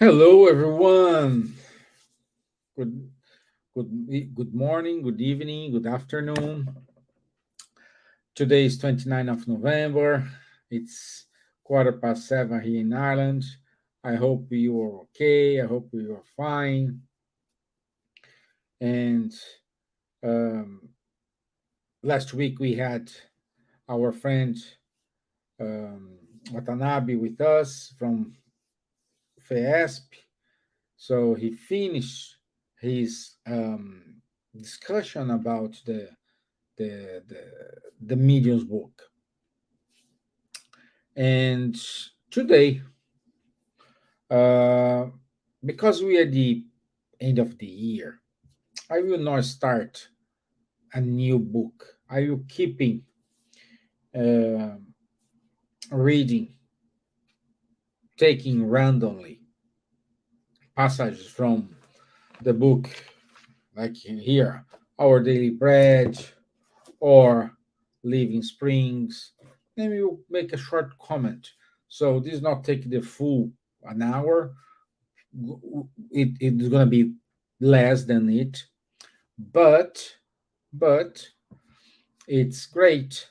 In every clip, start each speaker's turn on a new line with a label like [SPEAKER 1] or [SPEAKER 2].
[SPEAKER 1] Hello, everyone. Good, good morning, good evening, good afternoon. Today is 29th of November. It's quarter past seven here in Ireland. I hope you are okay. I hope you are fine. And um, last week we had our friend um, Watanabe with us from FESP. So he finished his discussion about the the, the medium's book. And today, uh, because we are the end of the year, I will not start a new book. I will keeping uh, reading, taking randomly passages from the book, like here, Our Daily Bread or Living Springs. Then we will make a short comment. So this not take the full an hour. It's gonna be less than it, but but it's great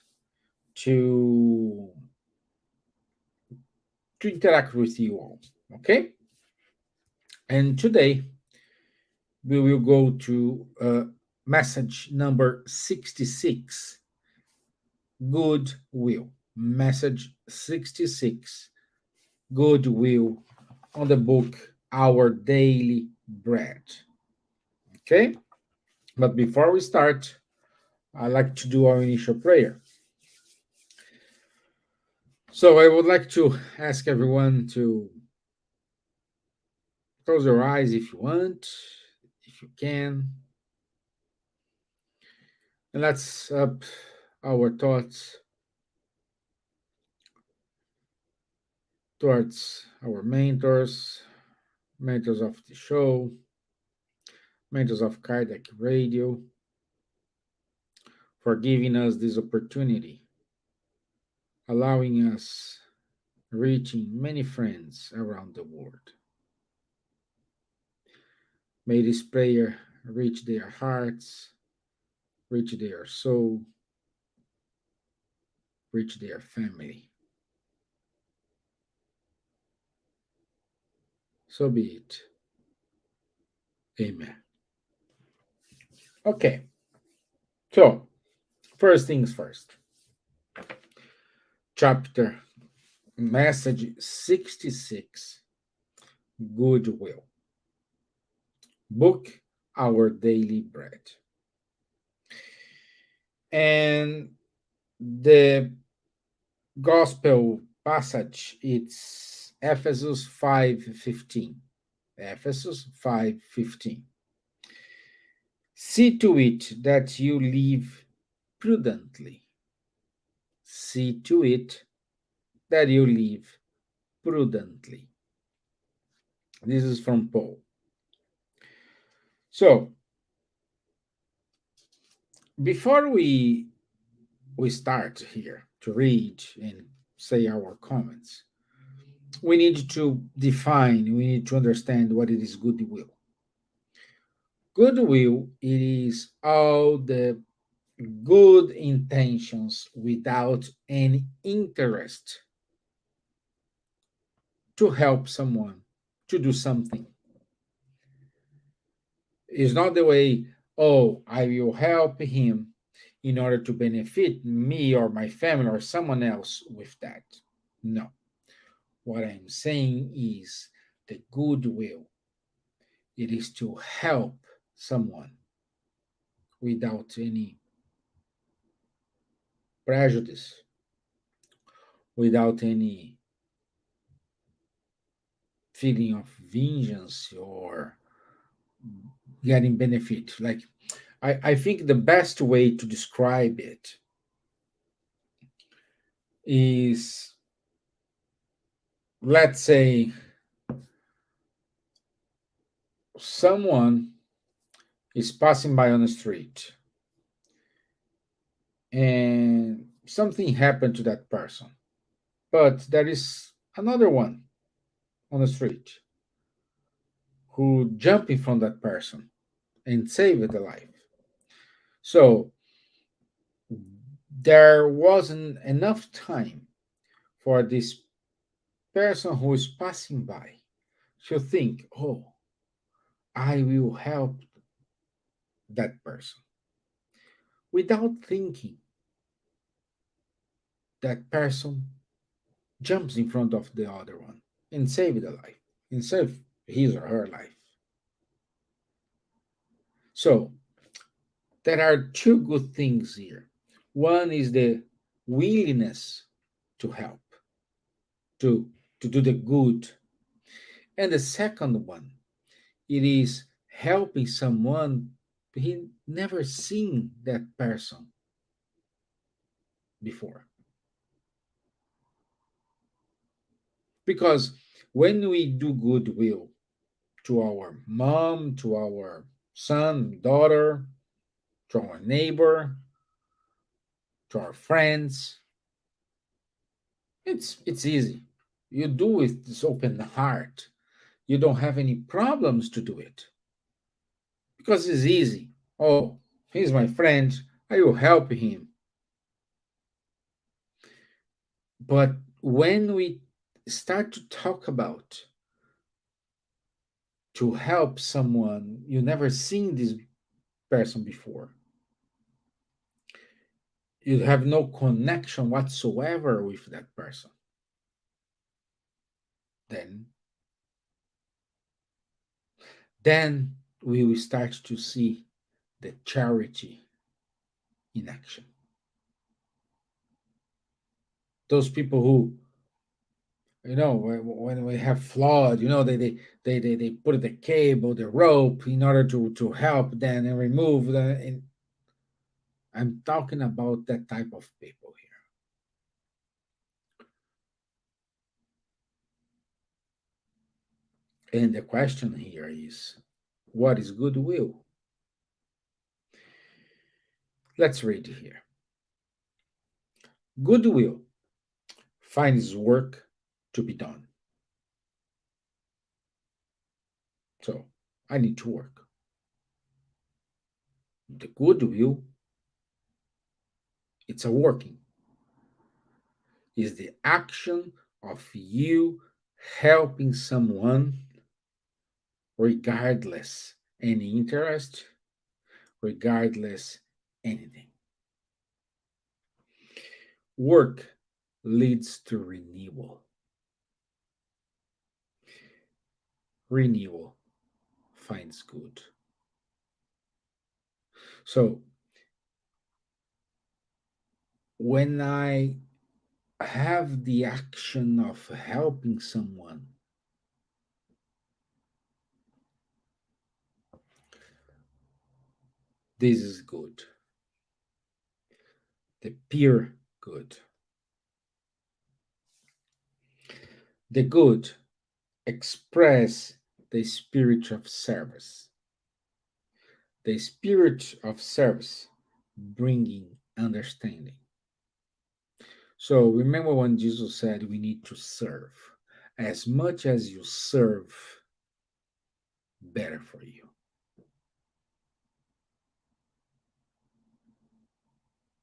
[SPEAKER 1] to interact with you all. Okay, and today we will go to message number 66, goodwill. Message 66, goodwill, on the book Our Daily Bread. Okay, but before we start, I like to do our initial prayer. So I would like to ask everyone to close your eyes if you want, if you can, and let's up our thoughts towards our mentors, mentors of the show, mentors of Kardec Radio, for giving us this opportunity, allowing us reaching many friends around the world. May this prayer reach their hearts, reach their soul, reach their family. So be it. Amen. Okay, so first things first. Chapter Message 66, Goodwill. Book Our Daily Bread. And the gospel passage, it's Ephesus 5:15. Ephesus 5:15. See to it that you live prudently. See to it that you live prudently. This is from Paul. So, before we start here to read and say our comments, we need to define, we need to understand what it is goodwill. Goodwill, it is all the good intentions without any interest to help someone to do something. It's not the way, oh, I will help him in order to benefit me or my family or someone else with that. No. What I'm saying is the goodwill. It is to help someone without any prejudice, without any feeling of vengeance or getting benefit. Like, I think the best way to describe it is, let's say, someone is passing by on the street and something happened to that person, but there is another one on the street who jump in front of that person and save the life. So there wasn't enough time for this person who is passing by to think, oh, I will help that person. Without thinking, that person jumps in front of the other one and save the life, and save his or her life. So there are two good things here. One is the willingness to help, to, to do the good. And the second one, it is helping someone he never seen that person before. Because when we do goodwill to our mom, to our son, daughter, to our neighbor, to our friends, it's easy. You do with this open heart. You don't have any problems to do it because it's easy. Oh, he's my friend. I will help him. But when we start to talk about to help someone you never seen this person before, you have no connection whatsoever with that person, then then we will start to see the charity in action. Those people who, when we have flood, they put the cable, the rope in order to help them and remove the. And I'm talking about that type of people here. And the question here is, what is goodwill? Let's read here. Goodwill finds work to be done. So I need to work. The goodwill, it's a working, is the action of you helping someone regardless any interest, regardless anything. Work leads to renewal. Renewal finds good. So when I have the action of helping someone, this is good. The pure good. The good express the spirit of service. The spirit of service bringing understanding. So remember when Jesus said we need to serve. As much as you serve, better for you.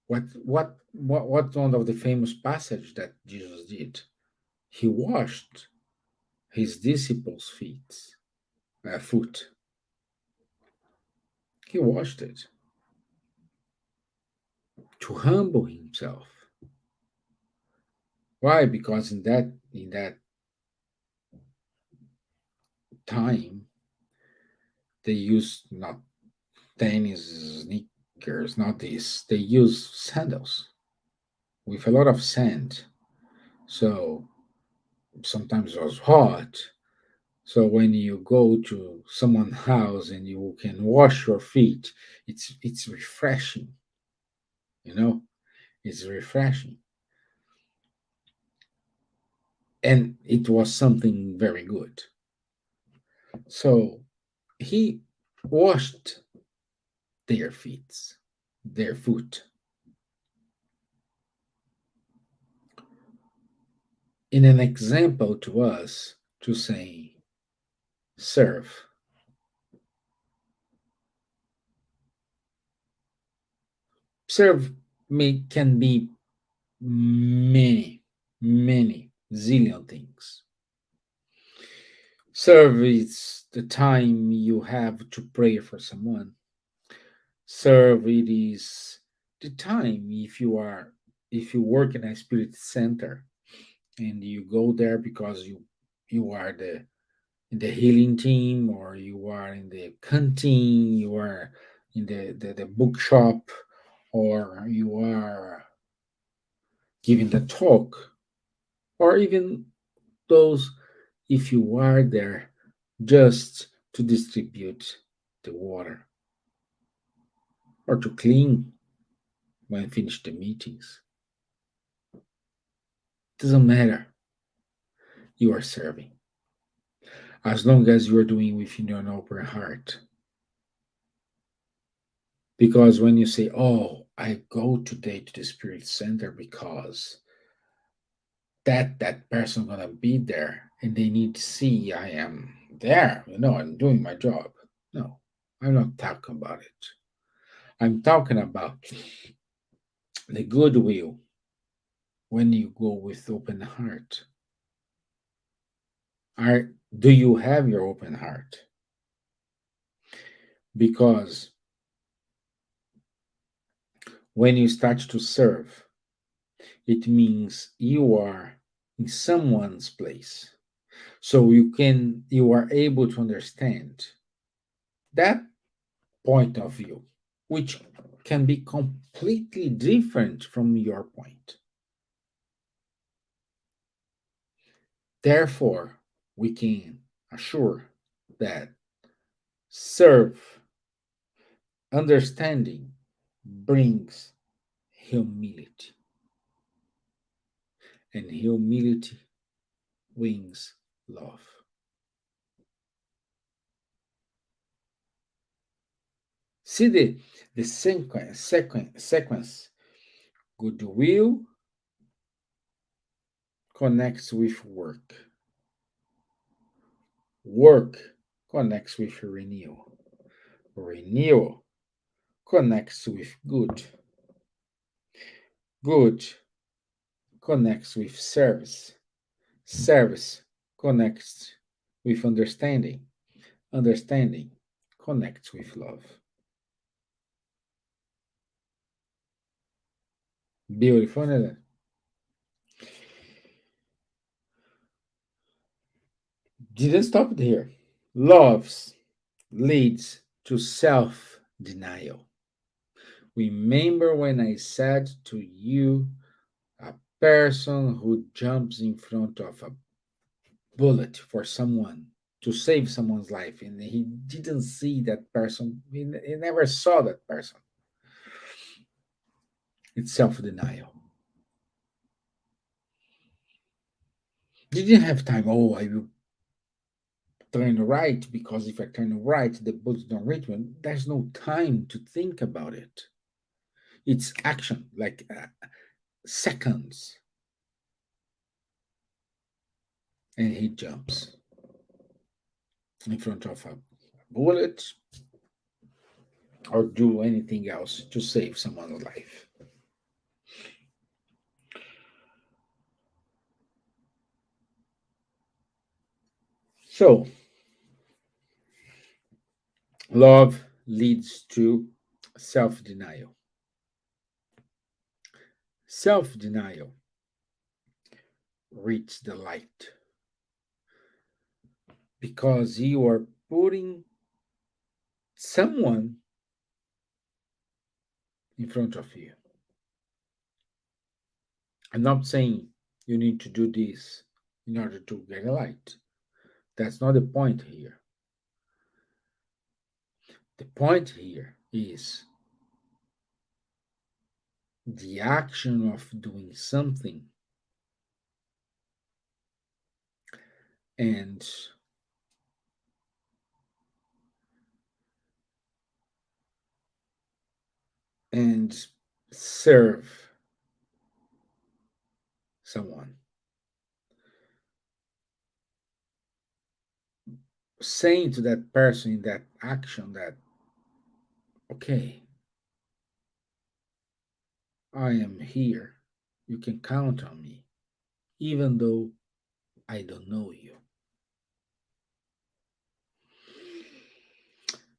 [SPEAKER 1] What one of the famous passage that Jesus did? He washed his disciples' foot. He washed it to humble himself. Why? Because in that time they used not tennis sneakers, not this. They used sandals with a lot of sand. So sometimes it was hot. So when you go to someone's house and you can wash your feet, it's refreshing. You know, it's refreshing, and it was something very good. So he washed their feet, their foot, in an example to us to say, serve. Serve can be many zillion things. Serve is the time you have to pray for someone. Serve it is the time if you work in a spirit center and you go there because you are in the healing team, or you are in the canteen, you are in the bookshop, or you are giving the talk, or even those if you are there just to distribute the water or to clean when finish the meetings. Doesn't matter. You are serving as long as you are doing within your open heart. Because when you say, "Oh, I go today to the spirit center because that person gonna be there and they need to see I am there, I'm doing my job." No, I'm not talking about it. I'm talking about the goodwill when you go with open heart. Do you have your open heart? Because when you start to serve, it means you are in someone's place. So you are able to understand that point of view, which can be completely different from your point. Therefore, we can assure that serve understanding brings humility, and humility wins love. See the sequence. Goodwill connects with work. Work connects with renewal. Renewal connects with good. Good connects with service. Service connects with understanding. Understanding connects with love. Beautiful, isn't it? Didn't stop here. Loves leads to self denial. Remember when I said to you, a person who jumps in front of a bullet for someone to save someone's life, and he didn't see that person, he never saw that person. It's self denial. Didn't have time. Oh, I will turn right because if I turn right, the bullets don't reach me. There's no time to think about it. It's action, like seconds, and he jumps in front of a bullet or do anything else to save someone's life. So, love leads to self denial. Self denial reaches the light because you are putting someone in front of you. I'm not saying you need to do this in order to get a light. That's not the point here. The point here is the action of doing something and and serve someone. Saying to that person in that action that, okay, I am here. You can count on me, even though I don't know you.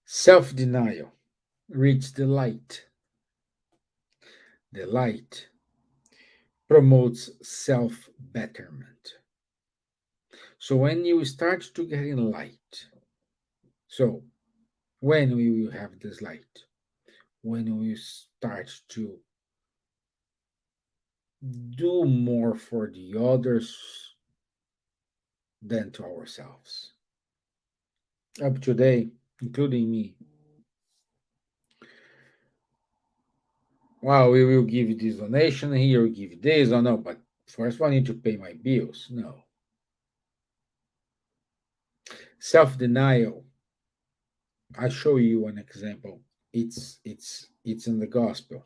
[SPEAKER 1] Self denial. Reach the light. The light promotes self betterment. So when you start to get in light, so when will you have this light? When we start to do more for the others than to ourselves. Up today, including me, well, we will give this donation here, we give this, or no, but first I need to pay my bills. No. Self denial. I show you an example. It's in the gospel.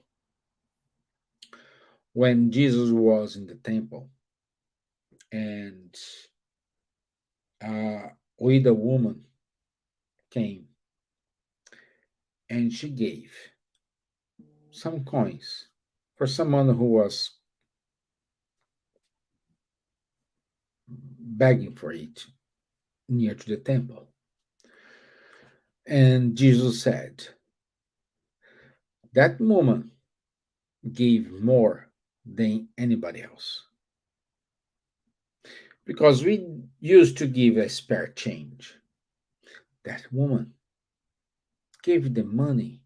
[SPEAKER 1] When Jesus was in the temple and uh, with a woman came and she gave some coins for someone who was begging for it near to the temple. And Jesus said, that woman gave more than anybody else. Because we used to give a spare change. That woman gave the money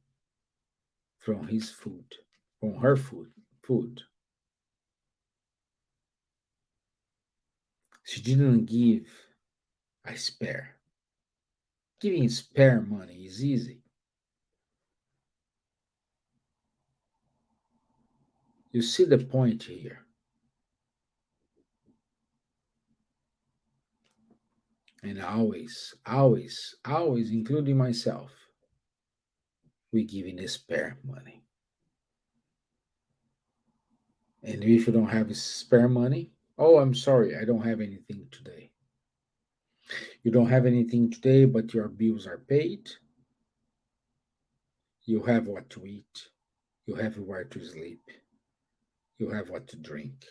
[SPEAKER 1] from his food, from her food. She didn't give a spare. Giving spare money is easy. You see the point here. And always, including myself, we giving the spare money. And if you don't have spare money, oh, I'm sorry, I don't have anything today. You don't have anything today, but your bills are paid. You have what to eat. You have where to sleep. You have what to drink.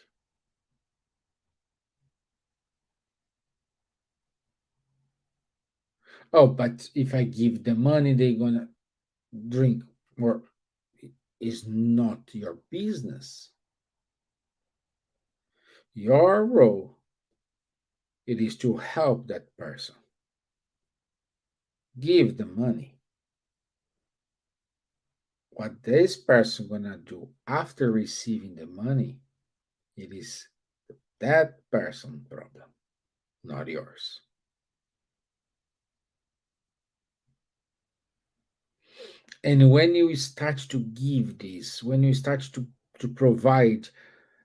[SPEAKER 1] Oh, but if I give the money, they're gonna drink. Or it's not your business. Your role it is to help that person. Give the money. What this person gonna do after receiving the money, it is that person problem, not yours. And when you start to give this, when you start to provide,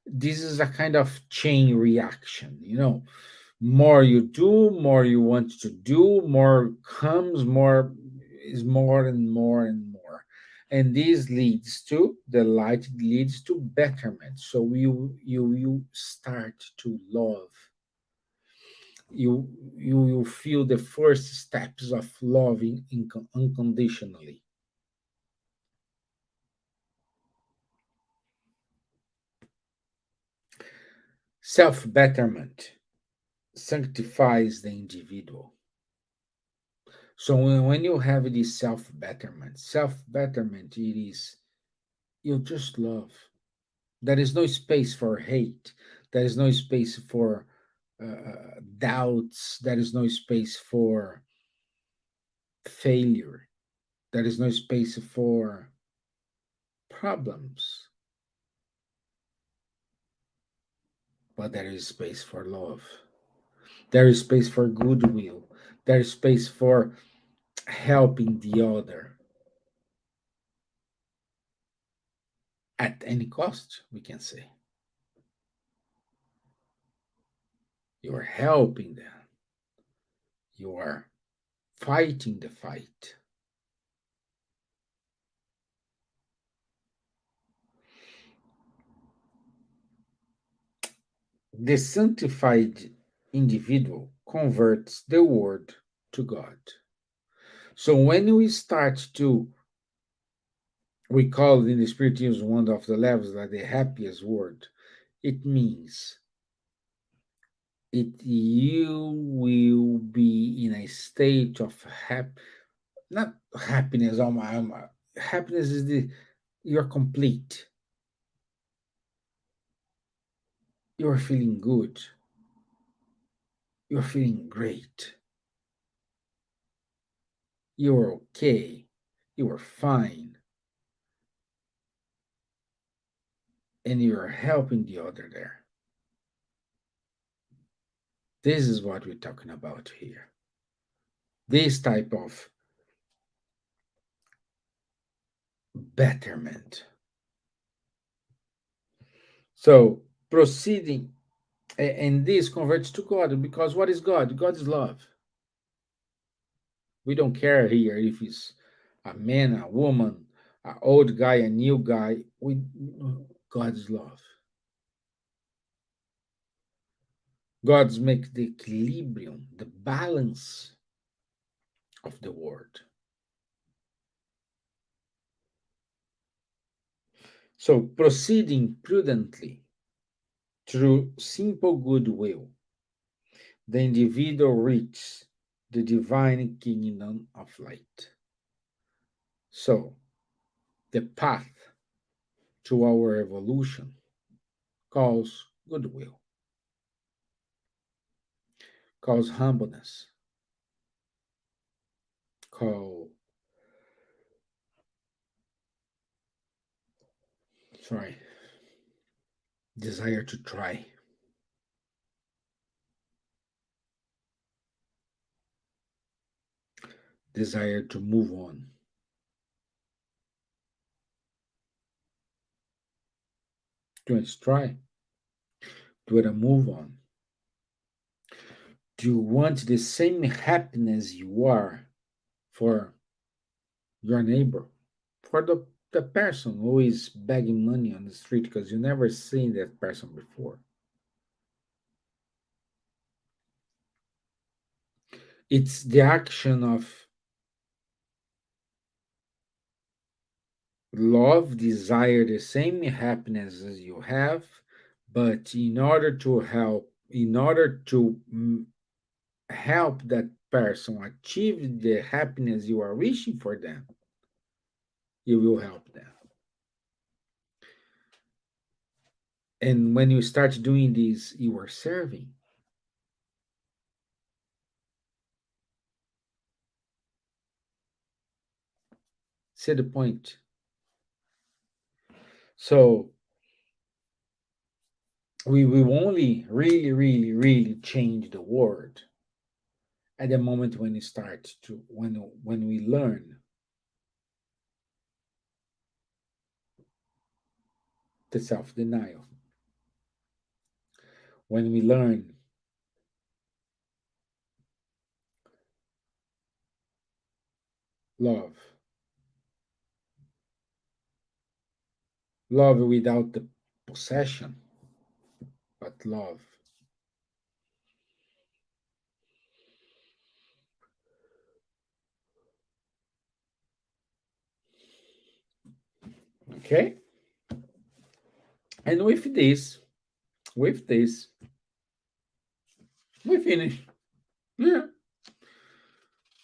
[SPEAKER 1] this is a kind of chain reaction, more you do, more you want to do, more comes, more is more and more and more. And this leads to the light leads to betterment. So you start to love. You feel the first steps of loving unconditionally. Self-betterment sanctifies the individual. So when you have this self-betterment, it is you just love. There is no space for hate. There is no space for doubts. There is no space for failure. There is no space for problems. But there is space for love. There is space for goodwill. There is space for helping the other at any cost, we can say. You are helping them. You are fighting the fight. The sanctified individual converts the word to God. So when we start to We call it in the spiritism one of the levels like the happiest word. It means it you will be in a state of not happiness. Happiness is the you're complete. You're feeling good. You're feeling great. You're okay. You're fine, and you're helping the other there. This is what we're talking about here. This type of betterment. So proceeding, and this converts to God because what is God? God is love. We don't care here if it's a man, a woman, an old guy, a new guy. God is love. God's make the equilibrium, the balance of the world. So proceeding prudently through simple goodwill, the individual reaches the divine kingdom of light. So the path to our evolution calls goodwill, calls humbleness, call sorry, desire to try, desire to move on. Let's try. Do it a move on. Do you want the same happiness you are for your neighbor? For the person who is begging money on the street because you never seen that person before. It's the action of love, desire the same happiness as you have, but in order to help that person achieve the happiness you are wishing for them, you will help them. And when you start doing this, you are serving. See the point? So we will only really change the world at the moment when we start to when we learn the self-denial, when we learn love, love without the possession, but love. Okay? And with this, we finish. Yeah,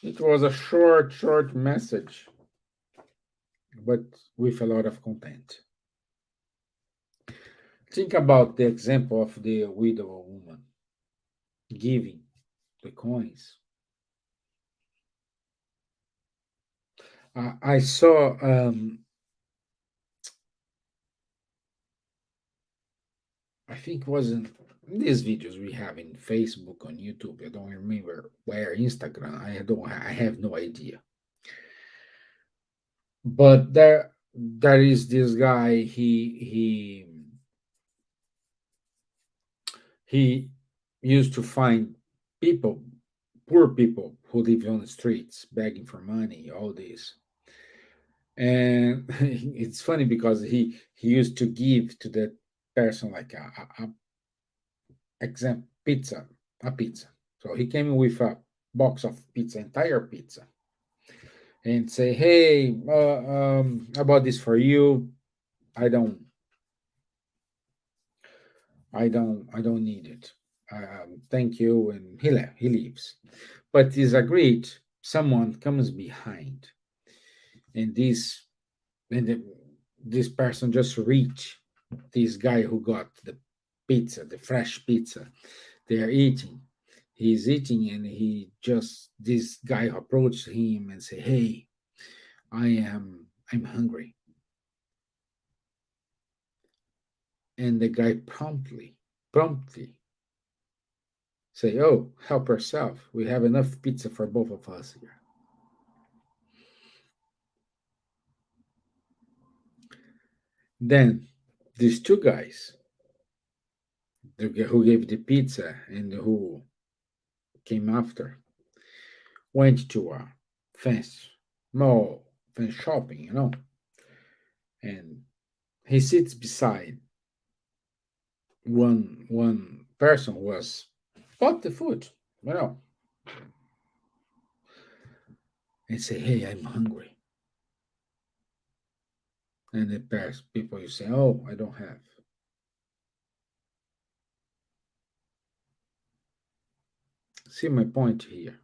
[SPEAKER 1] it was a short message, but with a lot of content. Think about the example of the widow woman giving the coins. I saw, I think it was in these videos we have in Facebook, on YouTube. I don't remember where, Instagram. I have no idea. But there is this guy. He used to find people, poor people who live on the streets, begging for money, all this. And it's funny because he used to give to that person like a example a pizza. So he came with a box of pizza, entire pizza, and say, "Hey, I bought this for you. I don't, I don't need it. Thank you." And he leaves. But is agreed. Someone comes behind, and this person just reach this guy who got the pizza, the fresh pizza. They are eating. He's eating, and this guy approached him and say, "Hey, I'm hungry." And the guy promptly say, "Oh, help yourself. We have enough pizza for both of us here." Then these two guys, the guy who gave the pizza and who came after, went to a fence mall, fence shopping, and he sits beside one person who was bought the food, you know, and say, "Hey, I'm hungry." And the people you say, "Oh, I don't have." See my point here.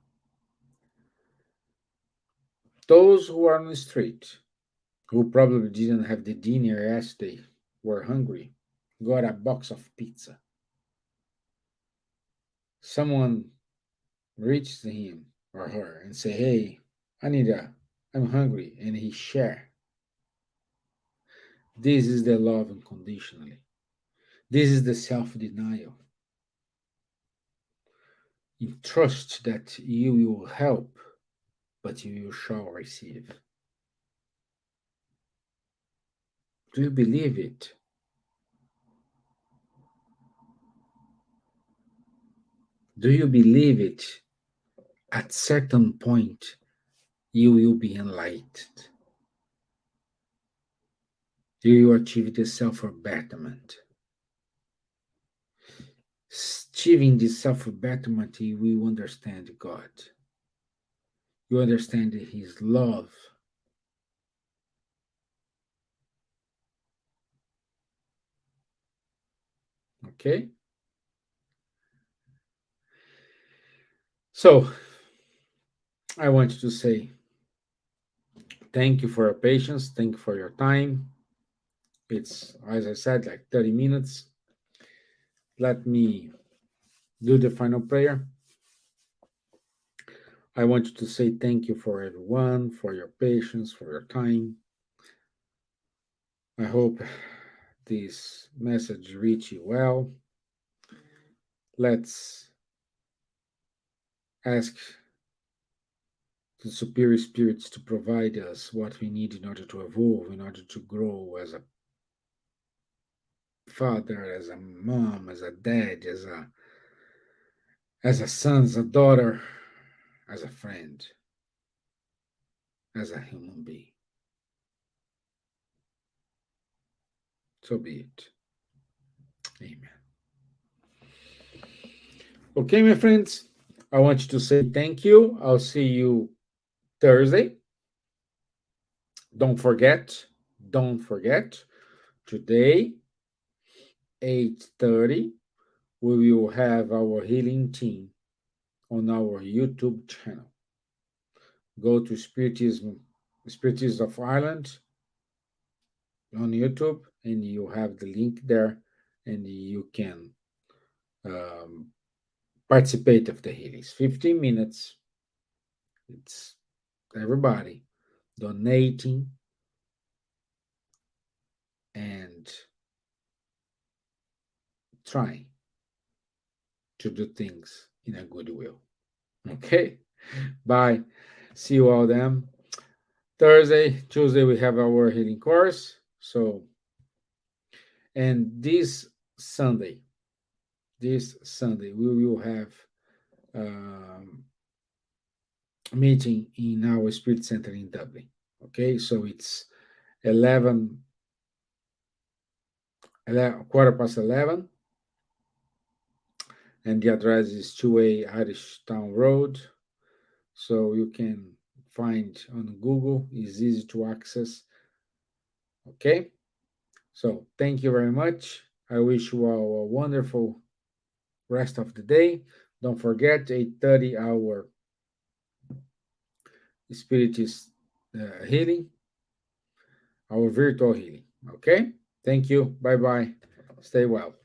[SPEAKER 1] Those who are on the street, who probably didn't have the dinner yesterday, were hungry, got a box of pizza. Someone reached him or her and say, "Hey, I'm hungry," and he share. This is the love unconditionally. This is the self-denial. You trust that you will help, but you shall receive. Do you believe it? Do you believe it? At certain point, you will be enlightened. You will achieve the self-betterment. Achieving this self-betterment, you will understand God. You understand His love. Okay? So, I want to say thank you for your patience. Thank you for your time. It's, as I said, like 30 minutes. Let me do the final prayer. I want to say thank you for everyone, for your patience, for your time. I hope this message reach you well. Let's ask the superior spirits to provide us what we need in order to evolve, in order to grow as a father, as a mom, as a dad, as a son, as a daughter, as a friend, as a human being. So be it. Amen. Okay, my friends, I want you to say thank you. I'll see you Thursday. Don't forget, don't forget, today, 8:30, we will have our healing team on our YouTube channel. Go to Spiritism of Ireland on YouTube, and you have the link there, and you can um, participate of the healings. 15 minutes. It's everybody donating and trying to do things in a good will. Okay. Bye. See you all then. Thursday, Tuesday, we have our healing course. So, and this Sunday, we will have um, a meeting in our Spirit Center in Dublin. Okay, so it's 11, 11 quarter past 11, and the address is 2A Irish Town Road. So you can find on Google, is easy to access. Okay, so thank you very much. I wish you all a wonderful rest of the day. Don't forget 8:30 our spiritist healing, our virtual healing. Okay, thank you. Bye bye. Stay well.